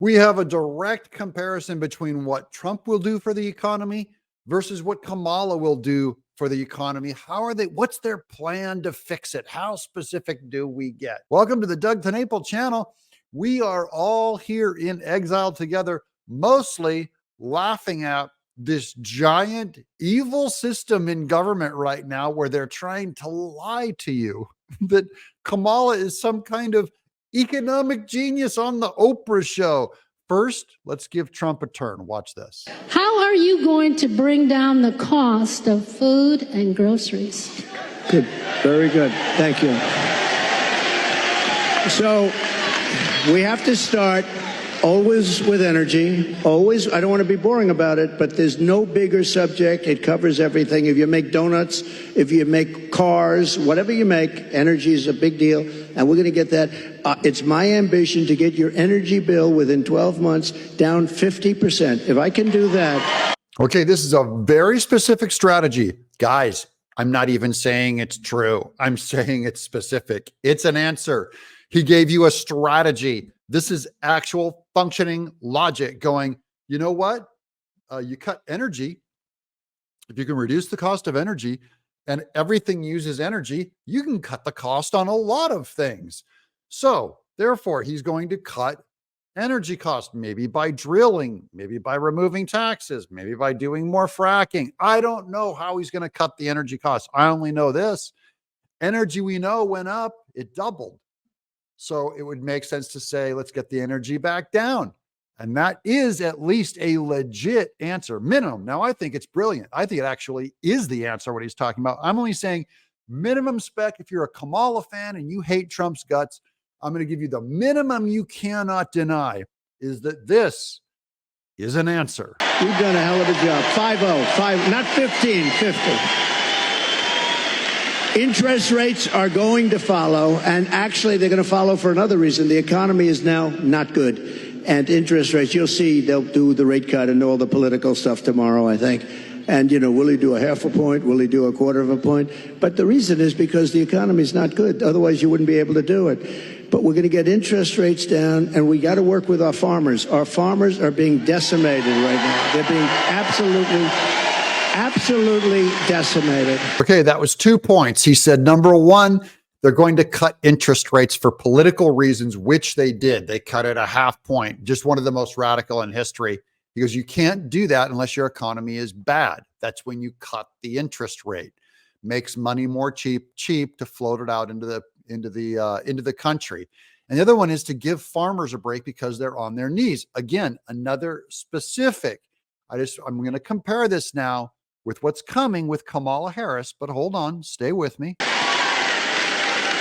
We have a direct comparison between what Trump will do for the economy versus what Kamala will do for the economy. What's their plan to fix it? How specific do we get? Welcome to the Doug TenNapel channel. We are all here in exile together, mostly laughing at this giant evil system in government right now where they're trying to lie to you that Kamala is some kind of economic genius on the Oprah show. First, let's give Trump a turn. Watch this. How are you going to bring down the cost of food and groceries? Good. Very good. Thank you. So we have to start always with energy. Always. I don't want to be boring about it, but there's no bigger subject. It covers everything. If you make donuts, if you make cars, whatever you make, energy is a big deal. And we're going to get that. It's my ambition to get your energy bill within 12 months down 50%. If I can do that. Okay, this is a very specific strategy. Guys, I'm not even saying it's true. I'm saying it's specific. It's an answer. He gave you a strategy. This is actual functioning logic going, you know what? You cut energy. If you can reduce the cost of energy and everything uses energy, you can cut the cost on a lot of things. So therefore, he's going to cut energy costs, maybe by drilling, maybe by removing taxes, maybe by doing more fracking. I don't know how he's going to cut the energy costs. I only know this. Energy we know went up, it doubled. So it would make sense to say, let's get the energy back down. And that is at least a legit answer, minimum. Now, I think it's brilliant. I think it actually is the answer, what he's talking about. I'm only saying minimum spec. If you're a Kamala fan and you hate Trump's guts, I'm going to give you the minimum you cannot deny is that this is an answer. You've done a hell of a job. 5-0, not 15, 50. Interest rates are going to follow, and actually they're going to follow for another reason. The economy is now not good, and interest rates, you'll see they'll do the rate cut and all the political stuff tomorrow, I think. And, you know, will he do a half a point? Will he do a quarter of a point? But the reason is because the economy is not good. Otherwise, you wouldn't be able to do it. But we're going to get interest rates down, and we got to work with our farmers. Our farmers are being decimated right now. They're being absolutely decimated. Okay, that was 2 points. He said, number one, they're going to cut interest rates for political reasons, which they did. They cut it a half point, just one of the most radical in history, because you can't do that unless your economy is bad. That's when you cut the interest rate. Makes money more cheap to float it out into the country. And the other one is to give farmers a break because they're on their knees. Again, another specific. I'm going to compare this now with what's coming with Kamala Harris, but hold on, stay with me.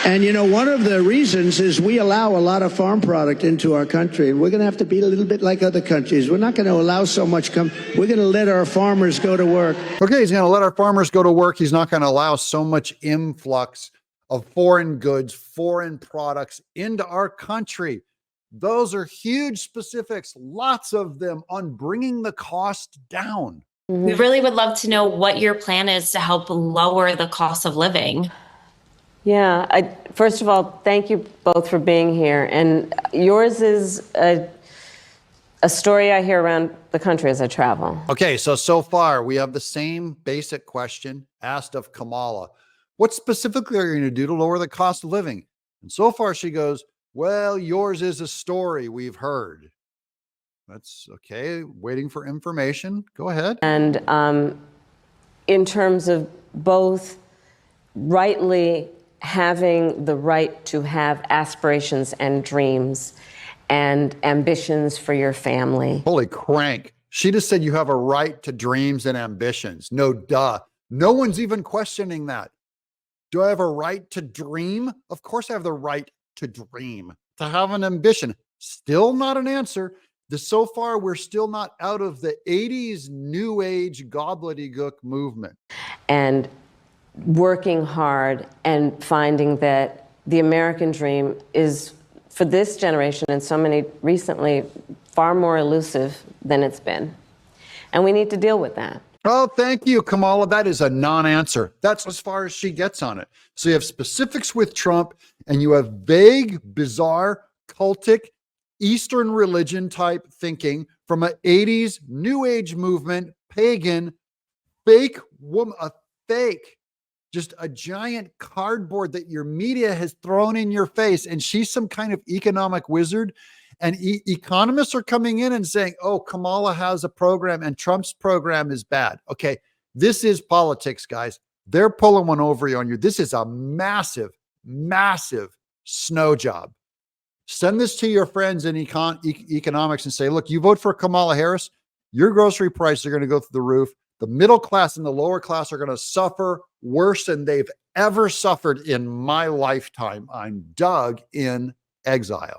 And, you know, one of the reasons is we allow a lot of farm product into our country, and we're going to have to be a little bit like other countries. We're not going to allow so much we're going to let our farmers go to work. Okay, he's going to let our farmers go to work. He's not going to allow so much influx of foreign goods, foreign products into our country. Those are huge specifics, lots of them on bringing the cost down. We really would love to know what your plan is to help lower the cost of living. Yeah, first of all, thank you both for being here. And yours is a story I hear around the country as I travel. Okay, so far we have the same basic question asked of Kamala. What specifically are you going to do to lower the cost of living? And so far she goes, well, yours is a story we've heard. That's okay. Waiting for information. Go ahead. And in terms of both rightly having the right to have aspirations and dreams and ambitions for your family. Holy crank. She just said you have a right to dreams and ambitions. No, duh. No one's even questioning that. Do I have a right to dream? Of course I have the right to dream, to have an ambition. Still not an answer. So far, we're still not out of the 80s new age gobbledygook movement. And working hard and finding that the American dream is, for this generation and so many recently, far more elusive than it's been. And we need to deal with that. Oh, thank you, Kamala. That is a non-answer. That's as far as she gets on it. So you have specifics with Trump and you have vague, bizarre, cultic, Eastern religion type thinking from an 80s New Age movement, pagan, fake woman, a fake, just a giant cardboard that your media has thrown in your face. And she's some kind of economic wizard. And economists are coming in and saying, oh, Kamala has a program and Trump's program is bad. Okay, this is politics, guys. They're pulling one over on you. This is a massive, massive snow job. Send this to your friends in economics and say, look, you vote for Kamala Harris, your grocery prices are going to go through the roof. The middle class and the lower class are going to suffer worse than they've ever suffered in my lifetime. I'm Doug in Exile.